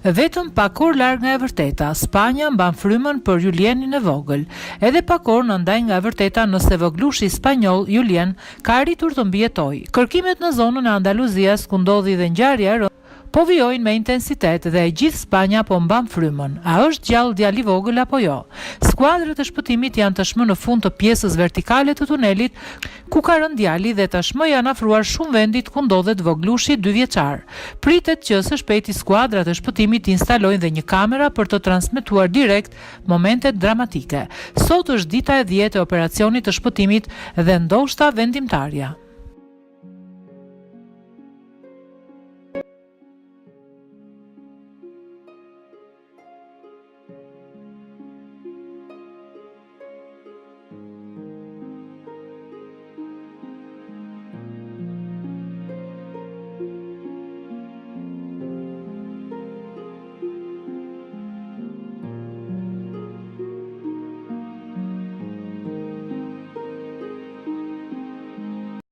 Vetëm pak orë larg nga e vërteta, Spanja mban frymën për Julenin e vogël. Edhe pak orë në ndaj nga e vërteta nëse voglushi spanjoll Julen ka arritur të mbijetojë. Kërkimet në zonën e Andaluzias ku ndodhi dhe ngjarja e po vijojnë me intensitet dhe e gjithë Spanja po mban frymën. A është gjallë djali i vogël apo jo? Skuadrat e shpëtimit janë tashmë në fund të pjesës vertikale të tunelit ku ka rënë djali dhe tashmë janë afruar shumë vendit ku ndodhet voglushi 2 vjeçar. Pritet që së shpejti skuadrat e shpëtimit instalojnë dhe një kamera për të transmetuar direkt momentet dramatike. Sot është dita e 10 e operacionit të shpëtimit dhe ndoshta vendimtarja.